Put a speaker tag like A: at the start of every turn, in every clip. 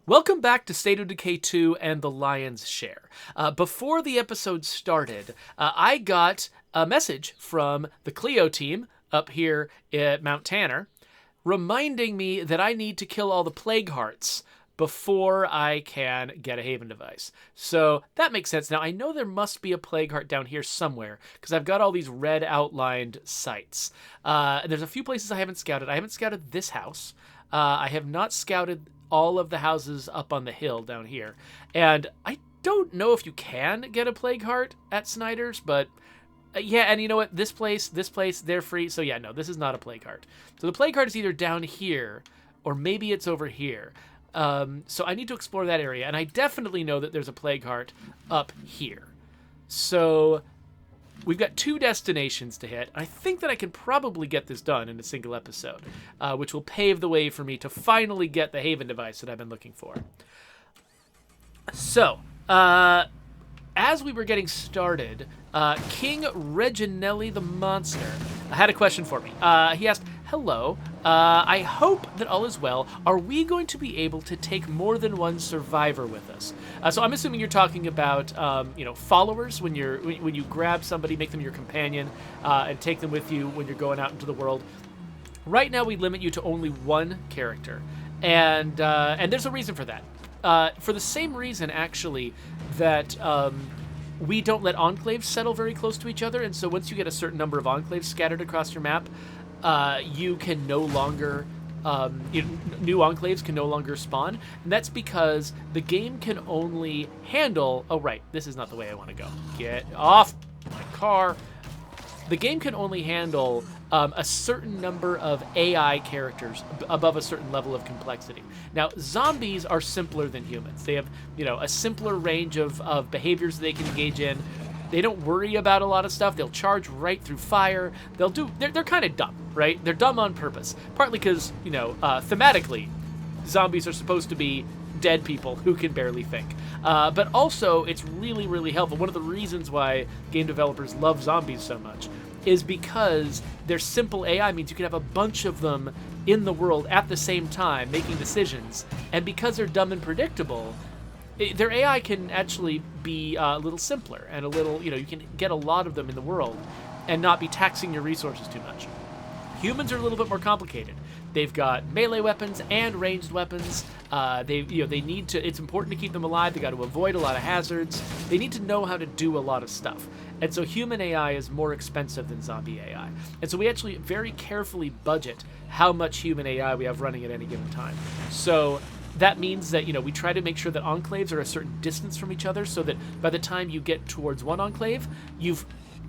A: Welcome back to State of Decay 2 and the Lion's Share. Before the episode started, I got a message from the Clio team up here at Mount Tanner reminding me that I need to kill all the Plague Hearts before I can get a Haven device. So that makes sense. Now, I know there must be a Plague Heart down here somewhere because I've got all these red outlined sites. There's a few places I haven't scouted. I haven't scouted this house. I have not scouted all of the houses up on the hill down here. And I don't know if you can get a Plague Heart at Snyder's, but yeah, and you know what? This place, they're free. So yeah, no, this is not a Plague Heart. So the Plague Heart is either down here or maybe it's over here. So I need to explore that area. And I definitely know that there's a Plague Heart up here. So we've got 2 destinations to hit. I think that I can probably get this done in a single episode, which will pave the way for me to finally get the Haven device that I've been looking for. So, as we were getting started, King Reginelli the Monster had a question for me. He asked, "Hello, I hope that all is well. Are we going to be able to take more than one survivor with us?" So I'm assuming you're talking about, followers. When you grab somebody, make them your companion, and take them with you when you're going out into the world. Right now, we limit you to only one character, and there's a reason for that. For the same reason, actually, that we don't let enclaves settle very close to each other, and so once you get a certain number of enclaves scattered across your map, you can no longer, new enclaves can no longer spawn, and that's because the game can only handle, oh right, this is not the way I want to go. Get off my car. The game can only handle a certain number of AI characters above a certain level of complexity. Now, zombies are simpler than humans. They have, a simpler range of behaviors they can engage in. They don't worry about a lot of stuff. They'll charge right through fire. They're kind of dumb, right? They're dumb on purpose. Partly because, thematically, zombies are supposed to be dead people who can barely think. But also, it's really, really helpful. One of the reasons why game developers love zombies so much is because their simple AI means you can have a bunch of them in the world at the same time making decisions. And because they're dumb and predictable, their AI can actually be a little simpler and a little, you can get a lot of them in the world and not be taxing your resources too much. Humans are a little bit more complicated. They've got melee weapons and ranged weapons. They need to. It's important to keep them alive. They got to avoid a lot of hazards. They need to know how to do a lot of stuff. And so human AI is more expensive than zombie AI. And so we actually very carefully budget how much human AI we have running at any given time. So that means that, we try to make sure that enclaves are a certain distance from each other so that by the time you get towards one enclave, you've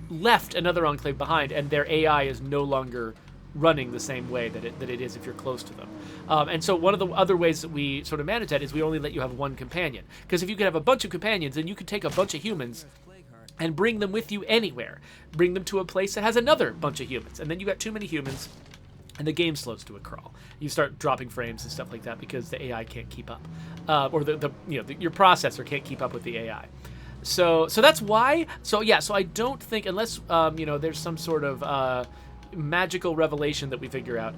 A: left another enclave behind and their AI is no longer running the same way that it is if you're close to them. And so one of the other ways that we sort of manage that is we only let you have one companion. Because if you could have a bunch of companions, then you could take a bunch of humans and bring them with you anywhere. Bring them to a place that has another bunch of humans. And then you got too many humans, and the game slows to a crawl. You start dropping frames and stuff like that because the AI can't keep up. Or your processor can't keep up with the AI. So that's why. So I don't think, unless, there's some sort of magical revelation that we figure out.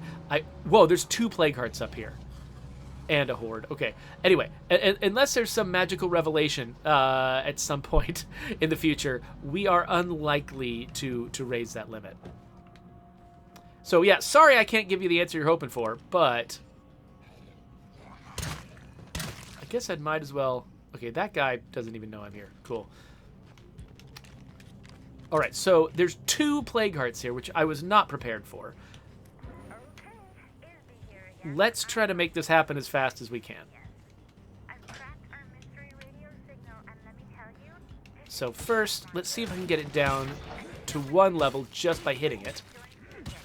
A: Whoa, there's 2 Plague Hearts up here. And a horde. Okay. Anyway, unless there's some magical revelation at some point in the future, we are unlikely to raise that limit. So yeah, sorry I can't give you the answer you're hoping for, but I guess I might as well. Okay, that guy doesn't even know I'm here. Cool. All right, so there's 2 Plague Hearts here, which I was not prepared for. Let's try to make this happen as fast as we can. So first, let's see if I can get it down to 1 level just by hitting it.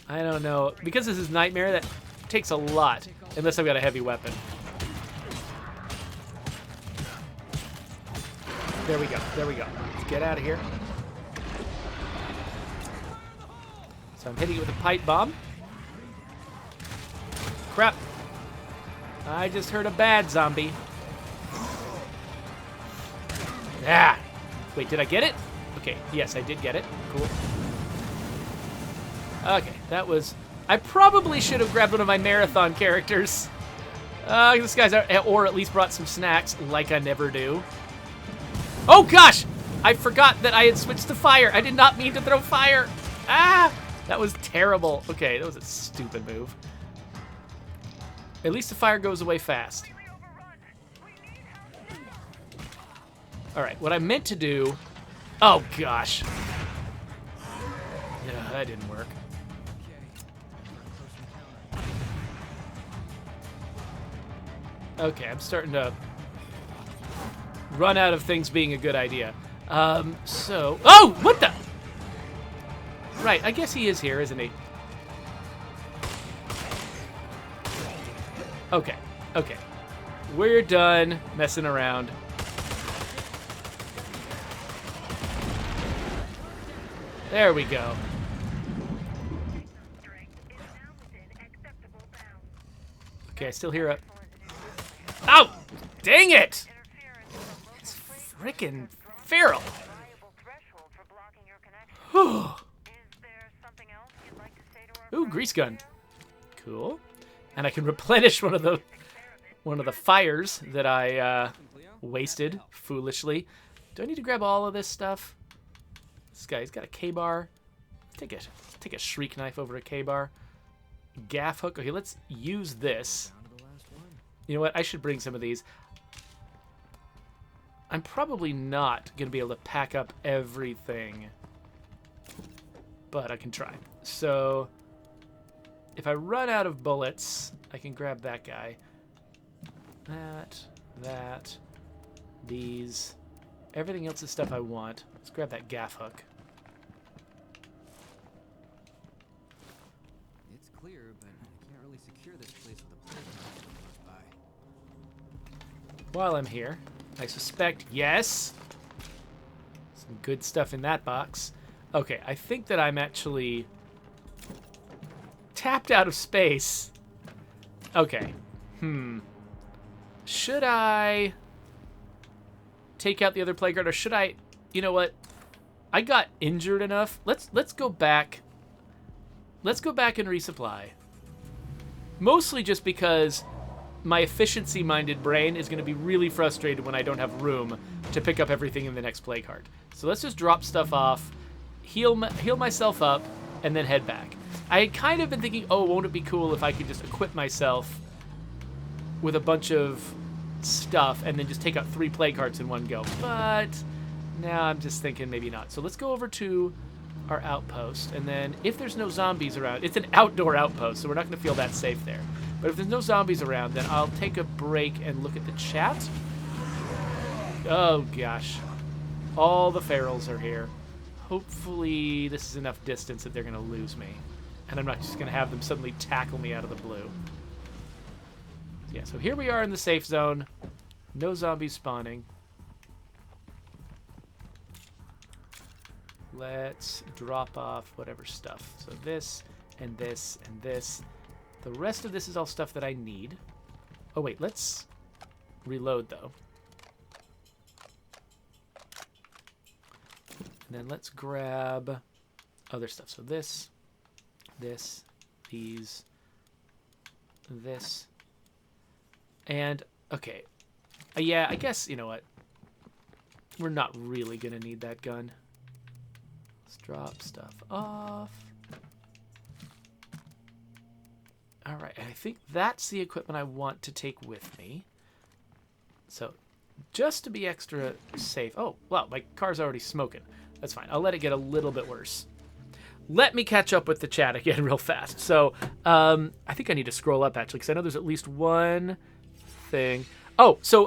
A: I don't know. Because this is Nightmare, that takes a lot, unless I've got a heavy weapon. There we go. Let's get out of here. So I'm hitting it with a pipe bomb. Crap. I just heard a bad zombie. Ah! Wait, did I get it? Okay, yes, I did get it. Cool. Okay, that was... I probably should have grabbed one of my marathon characters. This guy's, or at least brought some snacks, like I never do. Oh gosh! I forgot that I had switched to fire. I did not mean to throw fire. Ah! That was terrible. Okay, that was a stupid move. At least the fire goes away fast. Alright, what I meant to do... Oh gosh. Yeah, that didn't work. Okay, I'm starting to run out of things being a good idea. So... Oh! What the... Right, I guess he is here, isn't he? Okay, okay. We're done messing around. There we go. Okay, I still hear a... Ow! Dang it! It's frickin' feral. Whew. Ooh, grease gun. Cool. And I can replenish one of the fires that I wasted foolishly. Do I need to grab all of this stuff? This guy's got a K-bar. Take a shriek knife over a K-bar. Gaff hook. Okay, let's use this. You know what? I should bring some of these. I'm probably not going to be able to pack up everything, but I can try. So if I run out of bullets, I can grab that guy. That, these. Everything else is stuff I want. Let's grab that gaff hook.
B: It's clear, but I can't really secure this place with a playground close by.
A: While I'm here, I suspect, yes, some good stuff in that box. Okay, I think that I'm actually tapped out of space. Okay, should I take out the other playground, or should I, you know what? I got injured enough. Let's go back. Let's go back and resupply. Mostly just because my efficiency-minded brain is going to be really frustrated when I don't have room to pick up everything in the next play card. So let's just drop stuff off, heal myself up, and then head back. I had kind of been thinking, oh, won't it be cool if I could just equip myself with a bunch of stuff and then just take out 3 play cards in one go. But now I'm just thinking maybe not. So let's go over to our outpost, and then if there's no zombies around, it's an outdoor outpost, so we're not going to feel that safe there. But if there's no zombies around, then I'll take a break and look at the chat. Oh gosh, all the ferals are here. Hopefully this is enough distance that they're going to lose me, and I'm not just going to have them suddenly tackle me out of the blue. Yeah, so here we are in the safe zone. No zombies spawning. Let's drop off whatever stuff. So this, and this, and this. The rest of this is all stuff that I need. Oh wait, let's reload though. And then let's grab other stuff. So this, these, this. And, okay. Yeah, I guess, you know what? We're not really going to need that gun. Let's drop stuff off. Alright, I think that's the equipment I want to take with me. So, just to be extra safe. Oh, wow, my car's already smoking. That's fine. I'll let it get a little bit worse. Let me catch up with the chat again real fast. So, I think I need to scroll up, actually, because I know there's at least one thing. Oh, so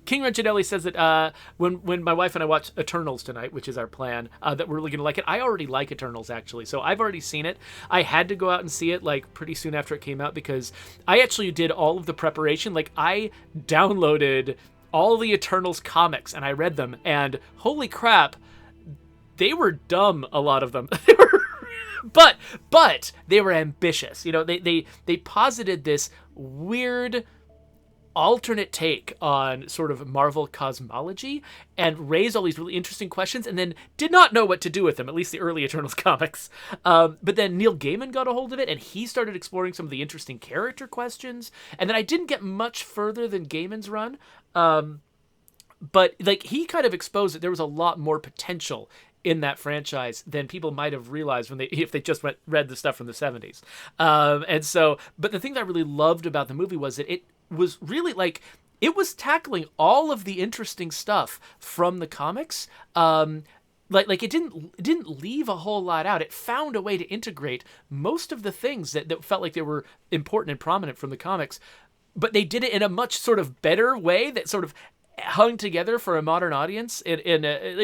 A: King Reginelli says that when my wife and I watch Eternals tonight, which is our plan, that we're really going to like it. I already like Eternals, actually, so I've already seen it. I had to go out and see it, like, pretty soon after it came out, because I actually did all of the preparation. Like, I downloaded all the Eternals comics, and I read them, and holy crap, they were dumb, a lot of them. They were... But they were ambitious. You know, they posited this weird alternate take on sort of Marvel cosmology and raised all these really interesting questions and then did not know what to do with them, at least the early Eternals comics. But then Neil Gaiman got a hold of it and he started exploring some of the interesting character questions. And then I didn't get much further than Gaiman's run. But like he kind of exposed that there was a lot more potential in that franchise than people might have realized if they just read the stuff from the 70s. But the thing that I really loved about the movie was that it was really like, it was tackling all of the interesting stuff from the comics. Like it didn't leave a whole lot out. It found a way to integrate most of the things that felt like they were important and prominent from the comics, but they did it in a much sort of better way that sort of hung together for a modern audience. It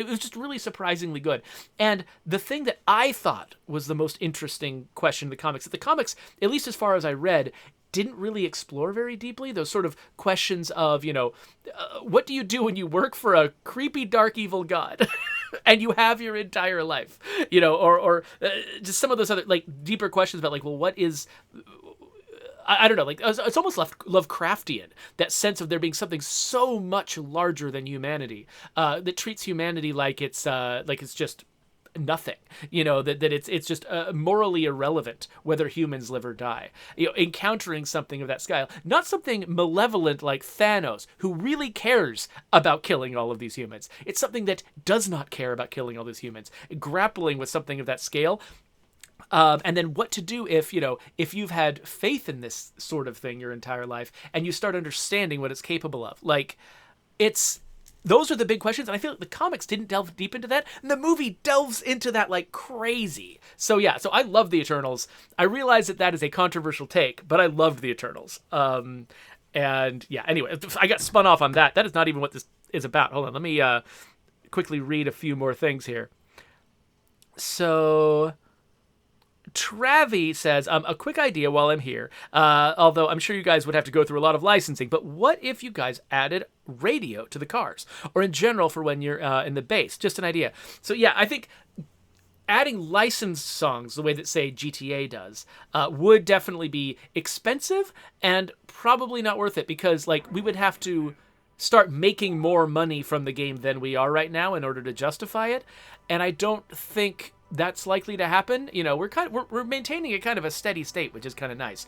A: was just really surprisingly good. And the thing that I thought was the most interesting question in the comics, that the comics, at least as far as I read, didn't really explore very deeply. Those sort of questions of, what do you do when you work for a creepy, dark, evil god and you have your entire life, or just some of those other like deeper questions about like, well, what is... I don't know, like it's almost Lovecraftian, that sense of there being something so much larger than humanity that treats humanity like it's just nothing, that it's just morally irrelevant whether humans live or die. Encountering something of that scale, not something malevolent like Thanos, who really cares about killing all of these humans. It's something that does not care about killing all these humans. Grappling with something of that scale. And then what to do if you've had faith in this sort of thing your entire life and you start understanding what it's capable of. Like, those are the big questions. And I feel like the comics didn't delve deep into that. And the movie delves into that like crazy. So yeah, so I love the Eternals. I realize that is a controversial take, but I loved the Eternals. And yeah, anyway, I got spun off on that. That is not even what this is about. Hold on, let me quickly read a few more things here. So... Travi says, a quick idea while I'm here, although I'm sure you guys would have to go through a lot of licensing, but what if you guys added radio to the cars, or in general for when you're in the base? Just an idea. So yeah, I think adding licensed songs the way that, say, GTA does, would definitely be expensive and probably not worth it, because like we would have to start making more money from the game than we are right now in order to justify it, and I don't think that's likely to happen. We're maintaining a kind of a steady state, which is kind of nice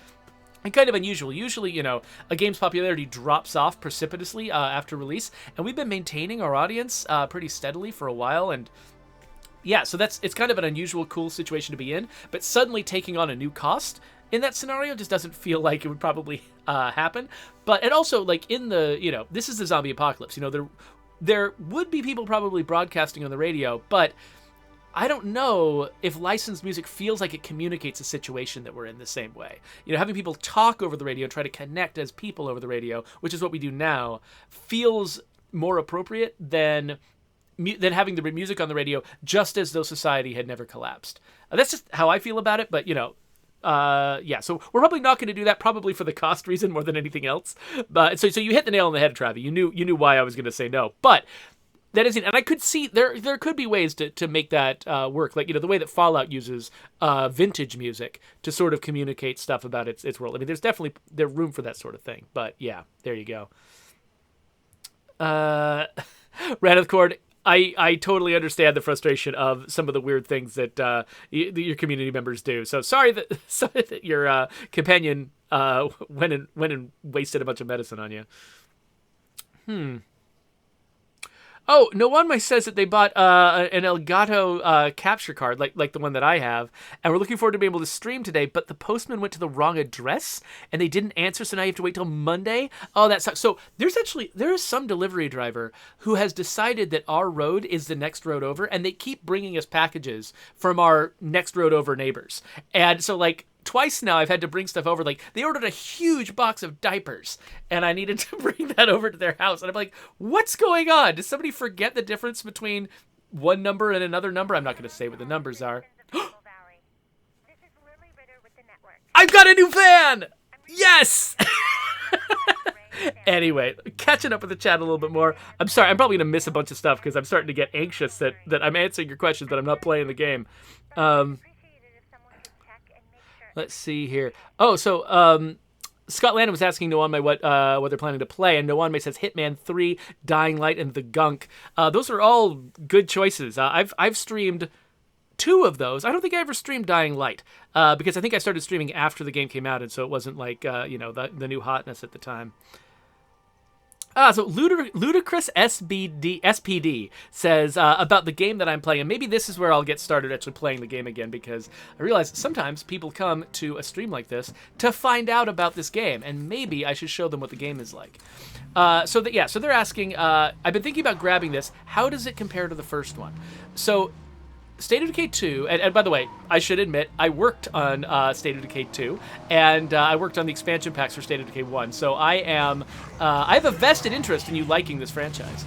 A: and kind of unusual. Usually, a game's popularity drops off precipitously after release, and we've been maintaining our audience pretty steadily for a while. And yeah, so it's kind of an unusual, cool situation to be in. But suddenly taking on a new cost in that scenario just doesn't feel like it would probably happen. But it also, like, in the this is the zombie apocalypse. There would be people probably broadcasting on the radio, but I don't know if licensed music feels like it communicates a situation that we're in the same way. Having people talk over the radio and try to connect as people over the radio, which is what we do now, feels more appropriate than having the music on the radio just as though society had never collapsed. That's just how I feel about it, but, yeah, so we're probably not going to do that, probably for the cost reason more than anything else. But so you hit the nail on the head, Travi. You knew why I was going to say no, but... that isn't, and I could see there could be ways to make that work, like the way that Fallout uses vintage music to sort of communicate stuff about its world. I mean, there's definitely room for that sort of thing. But yeah, there you go. Ranith Cord, I totally understand the frustration of some of the weird things that your community members do. So sorry that your companion went and wasted a bunch of medicine on you. Oh, no one says that they bought an Elgato capture card, like the one that I have, and we're looking forward to being able to stream today, but the postman went to the wrong address, and they didn't answer, so now you have to wait till Monday? Oh, that sucks. So there is some delivery driver who has decided that our road is the next road over, and they keep bringing us packages from our next road over neighbors. And so, like, twice now I've had to bring stuff over. Like, they ordered a huge box of diapers, and I needed to bring that over to their house. And I'm like, what's going on? Did somebody forget the difference between one number and another number? I'm not going to say what the numbers are. I've got a new fan! Yes! Anyway, catching up with the chat a little bit more. I'm sorry, I'm probably going to miss a bunch of stuff because I'm starting to get anxious that I'm answering your questions, but I'm not playing the game. Let's see here. Oh, so Scott Landon was asking Noanme what they're planning to play, and Noanme says Hitman 3, Dying Light, and The Gunk. Those are all good choices. I've streamed 2 of those. I don't think I ever streamed Dying Light because I think I started streaming after the game came out, and so it wasn't like the new hotness at the time. So Ludicrous SPD says about the game that I'm playing, and maybe this is where I'll get started actually playing the game again, because I realize sometimes people come to a stream like this to find out about this game, and maybe I should show them what the game is like. So they're asking, I've been thinking about grabbing this. How does it compare to the first one? So State of Decay 2, and by the way, I should admit, I worked on State of Decay 2, and I worked on the expansion packs for State of Decay 1, so I have a vested interest in you liking this franchise.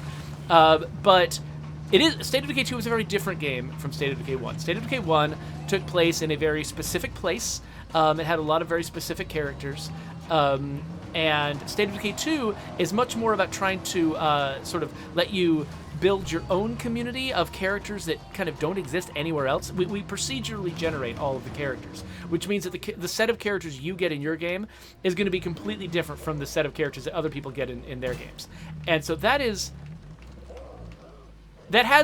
A: But State of Decay 2 is a very different game from State of Decay 1. State of Decay 1 took place in a very specific place. It had a lot of very specific characters. And State of Decay 2 is much more about trying to sort of let you build your own community of characters that kind of don't exist anywhere else. We procedurally generate all of the characters, which means that the set of characters you get in your game is going to be completely different from the set of characters that other people get in their games. And so that has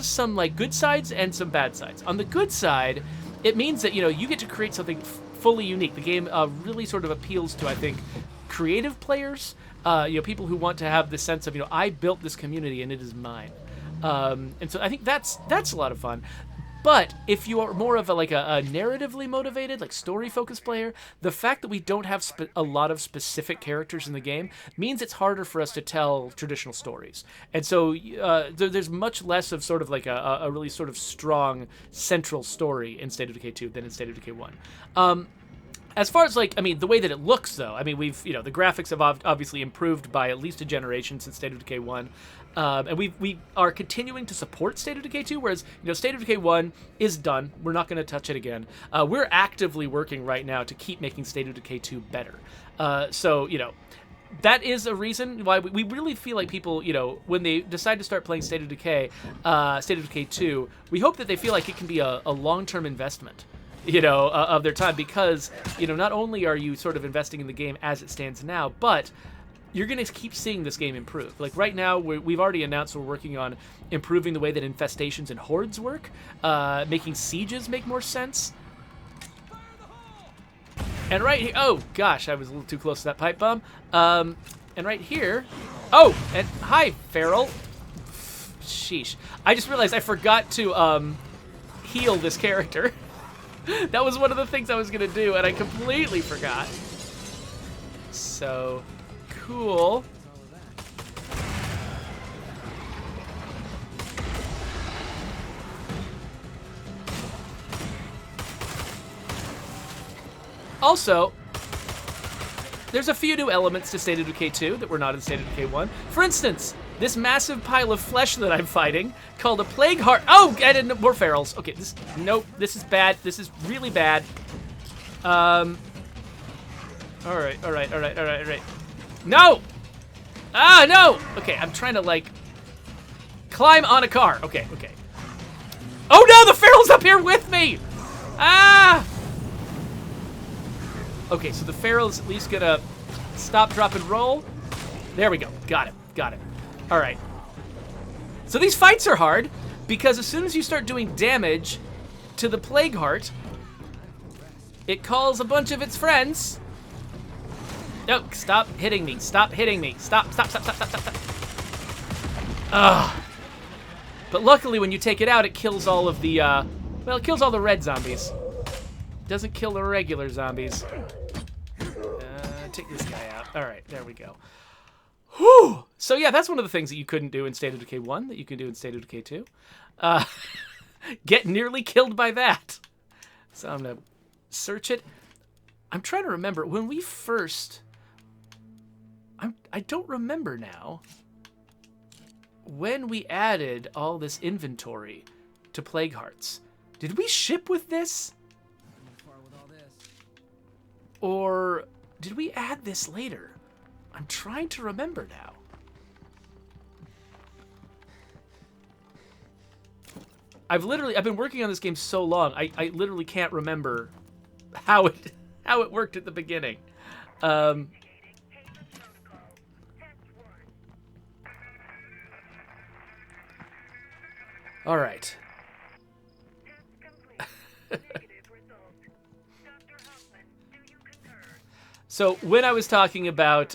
A: some like good sides and some bad sides. On the good side, it means that you get to create something fully unique. The game really sort of appeals to, I think, creative players, people who want to have the sense of, I built this community and it is mine. And so I think that's a lot of fun. But if you are more of a narratively motivated, like story-focused player, the fact that we don't have a lot of specific characters in the game means it's harder for us to tell traditional stories. And so there's much less of sort of like a really sort of strong central story in State of Decay 2 than in State of Decay 1. As far as the way that it looks, though, we've the graphics have obviously improved by at least a generation since State of Decay 1, and we are continuing to support State of Decay 2. Whereas State of Decay 1 is done, we're not going to touch it again. We're actively working right now to keep making State of Decay 2 better. So that is a reason why we really feel like people, when they decide to start playing State of Decay 2, we hope that they feel like it can be a long-term investment. Of their time, because, not only are you sort of investing in the game as it stands now, but you're going to keep seeing this game improve. Like right now, we've already announced we're working on improving the way that infestations and hordes work, making sieges make more sense. And right here, oh gosh, I was a little too close to that pipe bomb. And right here, oh, and hi, Feral. Sheesh. I just realized I forgot to heal this character. That was one of the things I was going to do, and I completely forgot. So, cool. Also, there's a few new elements to State of Decay 2 that were not in State of Decay 1. For instance, this massive pile of flesh that I'm fighting, called a plague heart. Oh, I didn't. More ferals. Okay, nope. This is bad. This is really bad. All right. No! Ah, no! Okay, I'm trying to, climb on a car. Okay. Oh, no! The feral's up here with me! Ah! Okay, so the feral is at least gonna stop, drop, and roll. There we go. Got it. All right. So these fights are hard because as soon as you start doing damage to the plague heart, it calls a bunch of its friends. No, stop hitting me. Stop. Ugh. But luckily when you take it out, it kills all of the, it kills all the red zombies. Doesn't kill the regular zombies. Take this guy out. All right, there we go. Whew! So yeah, that's one of the things that you couldn't do in State of Decay 1 that you can do in State of Decay 2. Get nearly killed by that. So I'm gonna search it. I'm trying to remember when we first. I don't remember now. When we added all this inventory to Plague Hearts, did we ship with this? Or did we add this later? I'm trying to remember now. I've been working on this game so long, I literally can't remember how it worked at the beginning. All right. So when I was talking about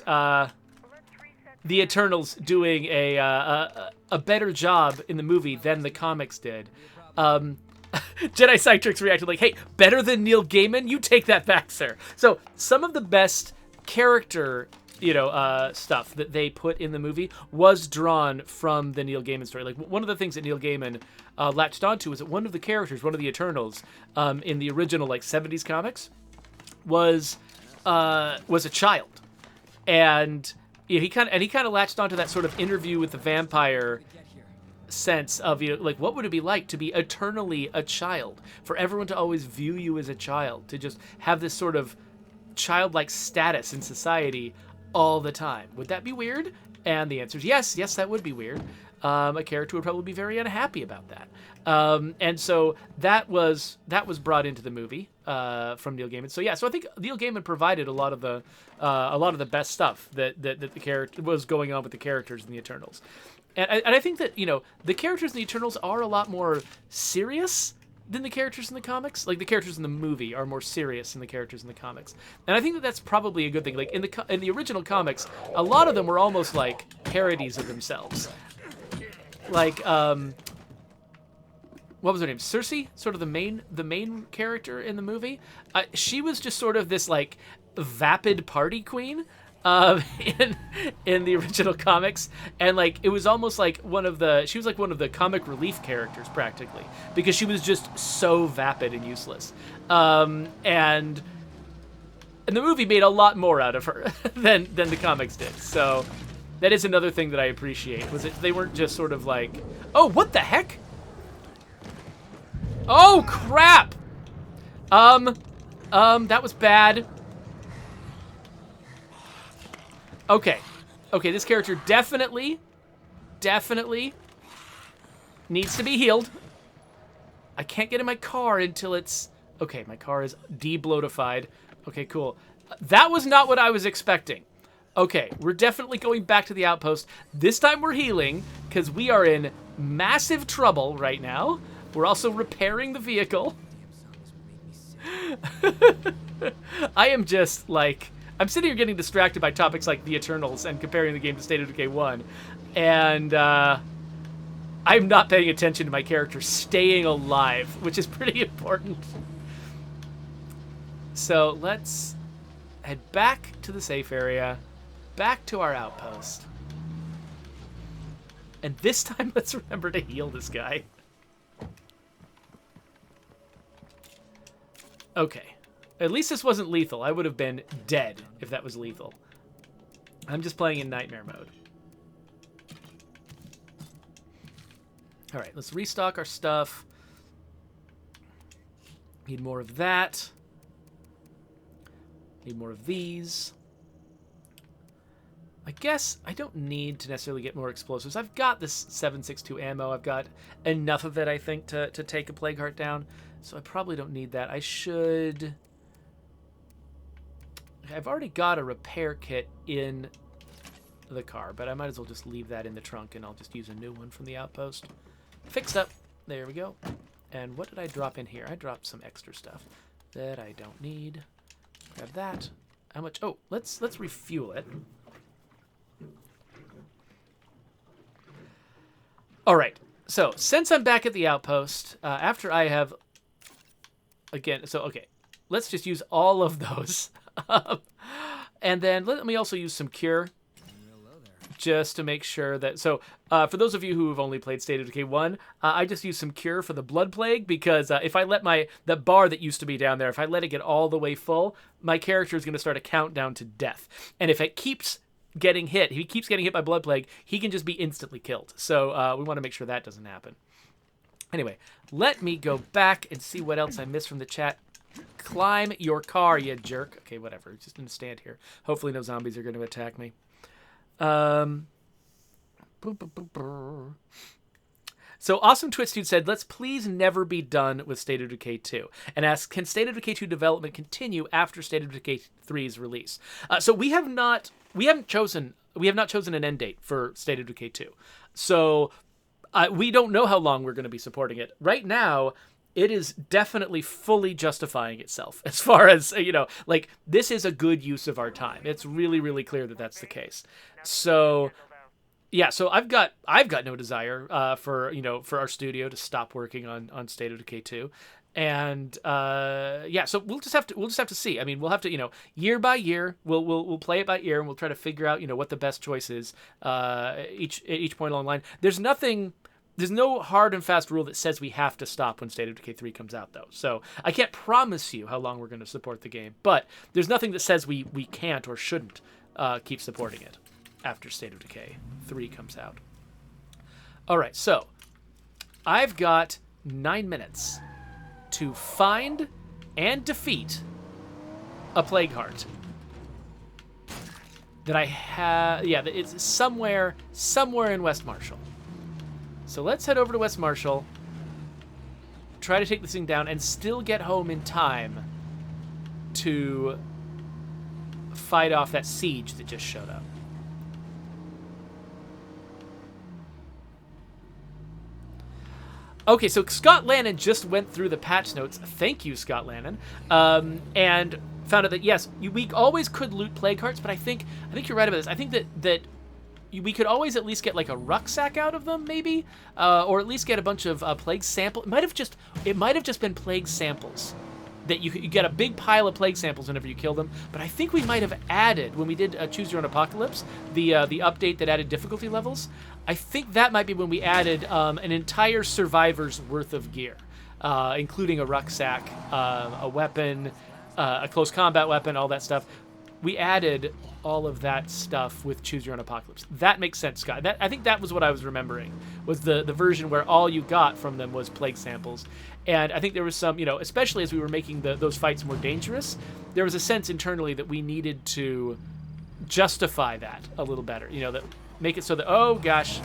A: the Eternals doing a better job in the movie than the comics did, Jedi Psytrix reacted like, "Hey, better than Neil Gaiman? You take that back, sir." So some of the best character, stuff that they put in the movie was drawn from the Neil Gaiman story. Like one of the things that Neil Gaiman latched onto was that one of the characters, one of the Eternals, in the original like 70s comics, was a child, and he kind of latched onto that sort of interview with the vampire sense of like what would it be like to be eternally a child, for everyone to always view you as a child, to just have this sort of childlike status in society all the time. Would that be weird? And the answer is yes, that would be weird. A character would probably be very unhappy about that. And so that was brought into the movie from Neil Gaiman. So yeah, so I think Neil Gaiman provided a lot of the best stuff that the character was going on with the characters in the Eternals. And I think that, the characters in the Eternals are a lot more serious than the characters in the comics. Like the characters in the movie are more serious than the characters in the comics, and I think that that's probably a good thing. Like in the original comics, a lot of them were almost like parodies of themselves. Like what was her name? Cersei, sort of the main character in the movie. She was just sort of this like vapid party queen in the original comics, and like it was almost like she was like one of the comic relief characters practically, because she was just so vapid and useless, and the movie made a lot more out of her than the comics did. So that is another thing that I appreciate, was that they weren't just sort of like, oh, what the heck, oh crap, that was bad. Okay, this character definitely needs to be healed. I can't get in my car until it's... Okay, my car is de-bloatified. Okay, cool. That was not what I was expecting. Okay, we're definitely going back to the outpost. This time we're healing, because we are in massive trouble right now. We're also repairing the vehicle. I am just, like... I'm sitting here getting distracted by topics like the Eternals and comparing the game to State of Decay 1, and I'm not paying attention to my character staying alive, which is pretty important. So let's head back to the safe area, back to our outpost. And this time, let's remember to heal this guy. Okay. At least this wasn't lethal. I would have been dead if that was lethal. I'm just playing in nightmare mode. All right, let's restock our stuff. Need more of that. Need more of these. I guess I don't need to necessarily get more explosives. I've got this 7.62 ammo. I've got enough of it, I think, to take a Plague Heart down. So I probably don't need that. I should... I've already got a repair kit in the car, but I might as well just leave that in the trunk, and I'll just use a new one from the outpost. Fixed up. There we go. And what did I drop in here? I dropped some extra stuff that I don't need. Grab that. How much? Oh, let's refuel it. All right. So since I'm back at the outpost, after I have again, so okay, let's just use all of those. And then let me also use some cure, just to make sure that... So, for those of you who have only played State of Decay 1, I just use some cure for the blood plague, because if I let the bar that used to be down there, if I let it get all the way full, my character is going to start a countdown to death. And if it keeps getting hit, if he keeps getting hit by blood plague, he can just be instantly killed. So, we want to make sure that doesn't happen. Anyway, let me go back and see what else I missed from the chat. Climb your car, you jerk. Okay, whatever. Just gonna stand here. Hopefully no zombies are going to attack me. So Awesome Twitch Dude said, let's please never be done with State of Decay 2. And asked, can State of Decay 2 development continue after State of Decay 3's release? So we have not chosen an end date for State of Decay 2. So We don't know how long we're going to be supporting it. Right now, it is definitely fully justifying itself as far as, like, this is a good use of our time. It's really, really clear that that's the case. So, yeah, so I've got no desire for our studio to stop working on State of Decay 2. And yeah, so we'll just have to see. I mean, we'll have to, year by year, we'll play it by ear, and we'll try to figure out, what the best choice is each point along the line. There's no hard and fast rule that says we have to stop when State of Decay 3 comes out, though. So I can't promise you how long we're going to support the game, but there's nothing that says we can't or shouldn't keep supporting it after State of Decay 3 comes out. All right, so I've got 9 minutes to find and defeat a Plague Heart that I have. Yeah, it's somewhere in West Marshall. So let's head over to West Marshall, try to take this thing down, and still get home in time to fight off that siege that just showed up. Okay, so Scott Lannon just went through the patch notes. Thank you, Scott Lannon. And found out that, yes, we always could loot Plague Hearts, but I think you're right about this. I think that we could always at least get like a rucksack out of them, maybe, or at least get a bunch of plague samples. It might have just been plague samples. That you get a big pile of plague samples whenever you kill them, but I think we might have added, when we did Choose Your Own Apocalypse, the update that added difficulty levels, I think that might be when we added an entire survivor's worth of gear, including a rucksack, a weapon, a close combat weapon, all that stuff. We added all of that stuff with Choose Your Own Apocalypse. That makes sense, Scott. I think that was what I was remembering, was the version where all you got from them was plague samples. And I think there was some, especially as we were making those fights more dangerous, there was a sense internally that we needed to justify that a little better. That make it so that, oh gosh,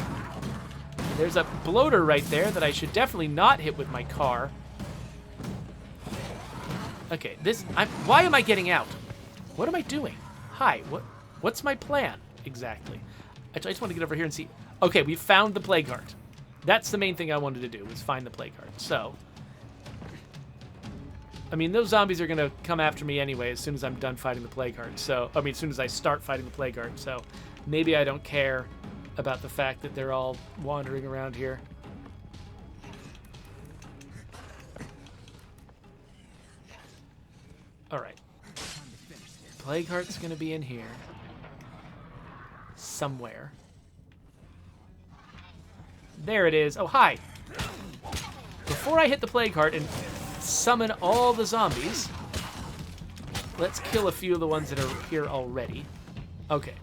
A: there's a bloater right there that I should definitely not hit with my car. Okay, why am I getting out? What am I doing? Hi, what's my plan exactly? I just want to get over here and see. Okay, we found the Plague Heart. That's the main thing I wanted to do, was find the Plague Heart. So, I mean, those zombies are going to come after me anyway as soon as I'm done fighting the Plague Heart. So, I mean, as soon as I start fighting the Plague Heart. So, maybe I don't care about the fact that they're all wandering around here. All right. Plague Heart's going to be in here. Somewhere. There it is. Oh, hi. Before I hit the Plague Heart and summon all the zombies, let's kill a few of the ones that are here already. Okay.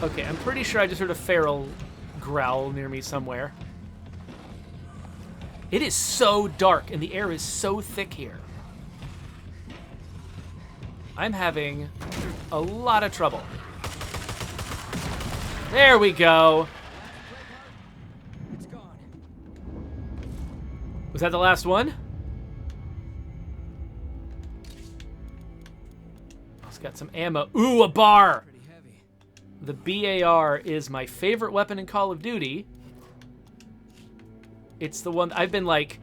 A: Okay, I'm pretty sure I just heard a feral growl near me somewhere. It is so dark and the air is so thick here. I'm having a lot of trouble. There we go.
B: It's gone.
A: Was that the last one? It's got some ammo. Ooh, a bar!
B: Pretty heavy.
A: The BAR is my favorite weapon in Call of Duty. It's the one I've been like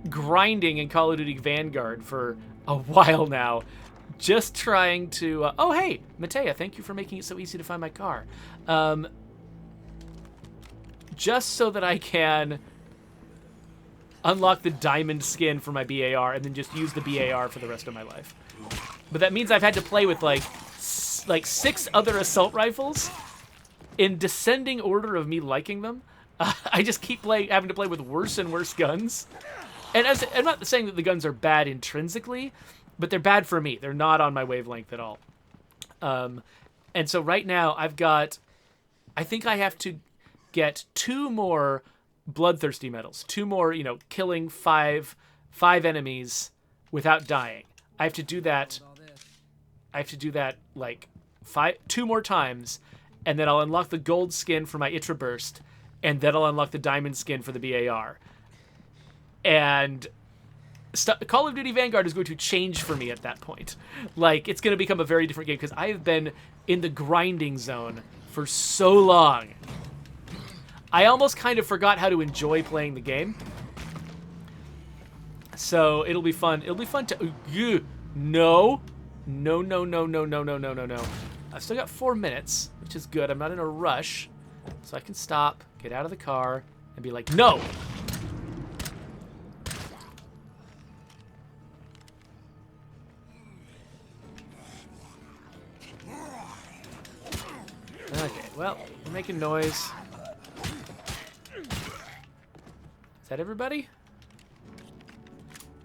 A: grinding in Call of Duty Vanguard for a while now. Just trying to... oh, hey, Matea, thank you for making it so easy to find my car. Just so that I can unlock the diamond skin for my BAR and then just use the BAR for the rest of my life. But that means I've had to play with like 6 other assault rifles in descending order of me liking them. I just keep having to play with worse and worse guns. And I'm not saying that the guns are bad intrinsically, but they're bad for me. They're not on my wavelength at all. And so right now I think I have to get 2 more bloodthirsty medals. 2 more, killing 5 enemies without dying. I have to do that. Like 2 more times, and then I'll unlock the gold skin for my Itra Burst, and then I'll unlock the diamond skin for the BAR. And Call of Duty Vanguard is going to change for me at that point. Like, it's going to become a very different game because I have been in the grinding zone for so long. I almost kind of forgot how to enjoy playing the game. So it'll be fun. It'll be fun to... No. No, no, no, no, no, no, no, no, no. I've still got 4 minutes, which is good. I'm not in a rush. So I can stop, get out of the car, and be like, no! Okay, well, we're making noise. Is that everybody?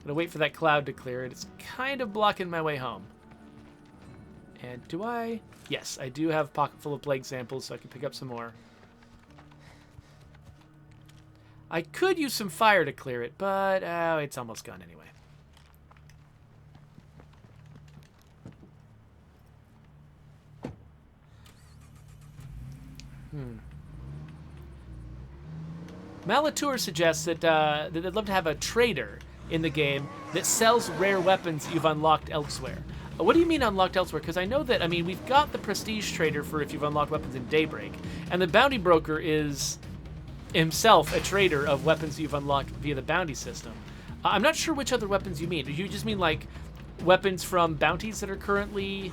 A: Gonna wait for that cloud to clear. It's kind of blocking my way home. And do I? Yes, I do have a pocket full of plague samples, so I can pick up some more. I could use some fire to clear it, but it's almost gone anyway. Malatour suggests that, that they'd love to have a trader in the game that sells rare weapons you've unlocked elsewhere. What do you mean unlocked elsewhere? Because I know that, I mean, we've got the prestige trader for if you've unlocked weapons in Daybreak, and the bounty broker is himself a trader of weapons you've unlocked via the bounty system. I'm not sure which other weapons you mean. Do you just mean, like, weapons from bounties that are currently,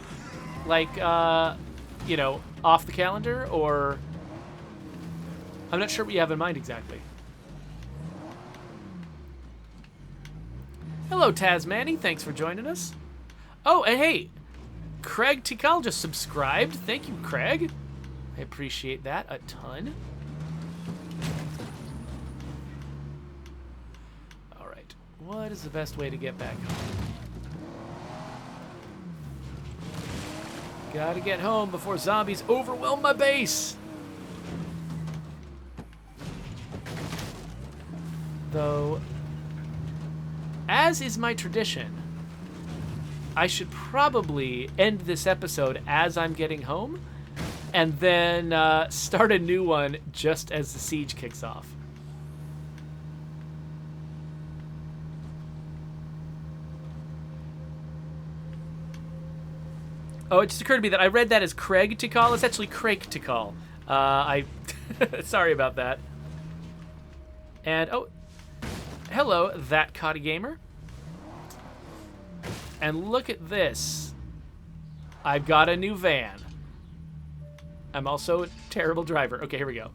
A: like, you know, off the calendar, or... I'm not sure what you have in mind exactly. Hello, Tasmani. Thanks for joining us. Oh, and hey, Craig Tikal just subscribed. Thank you, Craig. I appreciate that a ton. All right. What is the best way to get back home? Gotta get home before zombies overwhelm my base. Though, as is my tradition, I should probably end this episode as I'm getting home, and then start a new one just as the siege kicks off. Oh, it just occurred to me that I read that as Craig Tikal. It's actually Craig Tikal. Sorry about that. And, oh, hello, That Cotty Gamer. And look at this. I've got a new van. I'm also a terrible driver. Okay, here we go.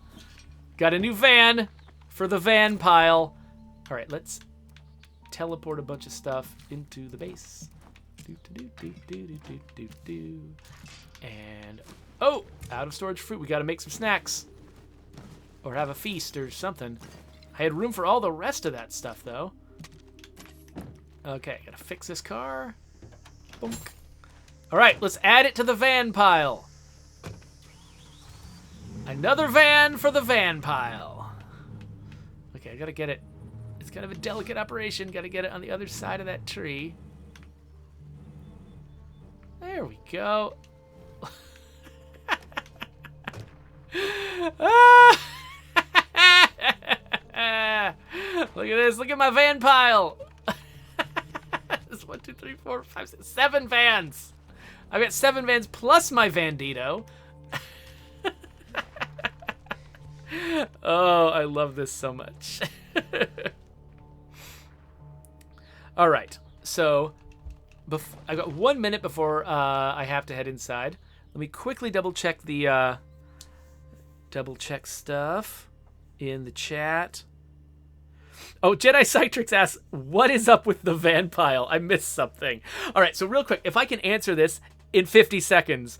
A: Got a new van for the van pile. All right, let's teleport a bunch of stuff into the base. And, oh, out of storage fruit. We got to make some snacks. Or have a feast or something. I had room for all the rest of that stuff, though. Okay, gotta fix this car. Boom. All right, let's add it to the van pile. Another van for the van pile. Okay, I gotta get it. It's kind of a delicate operation. Gotta get it on the other side of that tree. There we go. Look at this. Look at my van pile. There's 1, 2, 3, 4, 5, 6, 7 vans. I've got 7 vans plus my Vandito. Oh, I love this so much. All right. So I got 1 minute before I have to head inside. Let me quickly double check the stuff in the chat. Oh, Jedi Cytrix asks, what is up with the van pile? I missed something. All right, so real quick, if I can answer this in 50 seconds.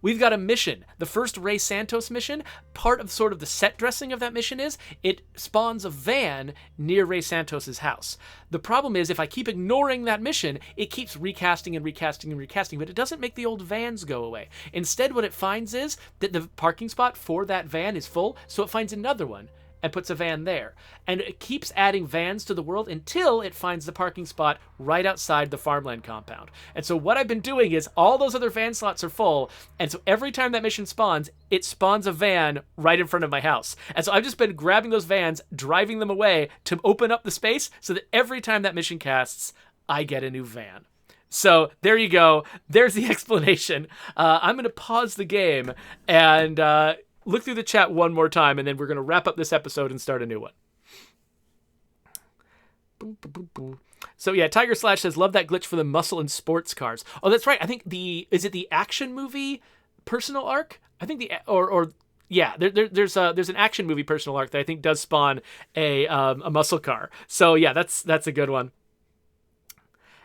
A: We've got a mission. The first Ray Santos mission, part of sort of the set dressing of that mission is it spawns a van near Ray Santos's house. The problem is if I keep ignoring that mission, it keeps recasting and recasting and recasting, but it doesn't make the old vans go away. Instead, what it finds is that the parking spot for that van is full, so it finds another one. and puts a van there. And it keeps adding vans to the world until it finds the parking spot right outside the farmland compound. And so what I've been doing is all those other van slots are full, and so every time that mission spawns, it spawns a van right in front of my house. And so I've just been grabbing those vans, driving them away to open up the space so that every time that mission casts, I get a new van. So there you go. There's the explanation. I'm going to pause the game and look through the chat one more time, and then we're going to wrap up this episode and start a new one. Boom, boom, boom, boom. So yeah, Tiger Slash says, love that glitch for the muscle and sports cars. Oh, that's right. I think is it the action movie personal arc? I think yeah, there's an action movie personal arc that I think does spawn a muscle car. So yeah, that's a good one.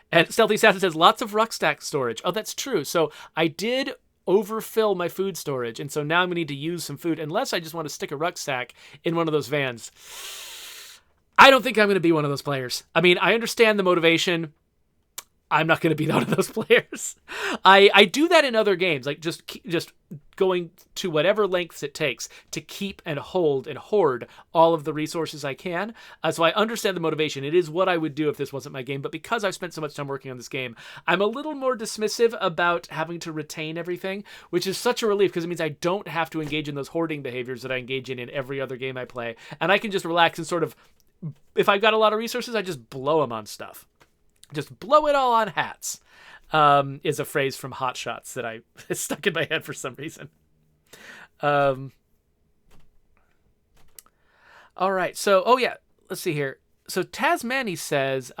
A: And Stealthy Assassin says, lots of rucksack storage. Oh, that's true. So I did overfill my food storage, and so now I'm going to need to use some food, unless I just want to stick a rucksack in one of those vans. I don't think I'm going to be one of those players. I mean, I understand the motivation. I'm not going to be one of those players. I do that in other games, like just going to whatever lengths it takes to keep and hold and hoard all of the resources I can. So I understand the motivation. It is what I would do if this wasn't my game. But because I've spent so much time working on this game, I'm a little more dismissive about having to retain everything, which is such a relief because it means I don't have to engage in those hoarding behaviors that I engage in every other game I play. And I can just relax and sort of, if I've got a lot of resources, I just blow them on stuff. Just blow it all on hats, is a phrase from Hot Shots that I stuck in my head for some reason. All right. So, let's see here. So Tasmani says,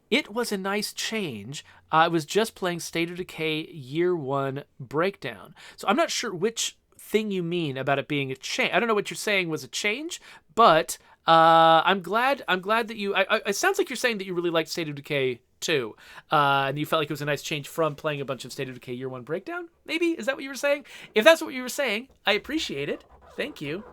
A: it was a nice change. I was just playing State of Decay Year 1 Breakdown. So I'm not sure which thing you mean about it being a change. I don't know what you're saying was a change, but I'm glad that you. It sounds like you're saying that you really liked State of Decay 2, and you felt like it was a nice change from playing a bunch of State of Decay Year 1 Breakdown. Maybe is that what you were saying? If that's what you were saying, I appreciate it. Thank you.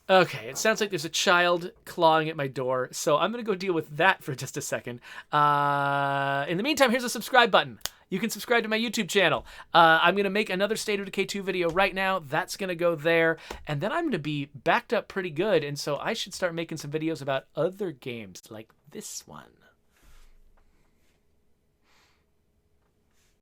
A: Okay, it sounds like there's a child clawing at my door, so I'm gonna go deal with that for just a second. In the meantime, here's a subscribe button. You can subscribe to my YouTube channel. I'm going to make another State of Decay 2 video right now. That's going to go there. And then I'm going to be backed up pretty good. And so I should start making some videos about other games like this one.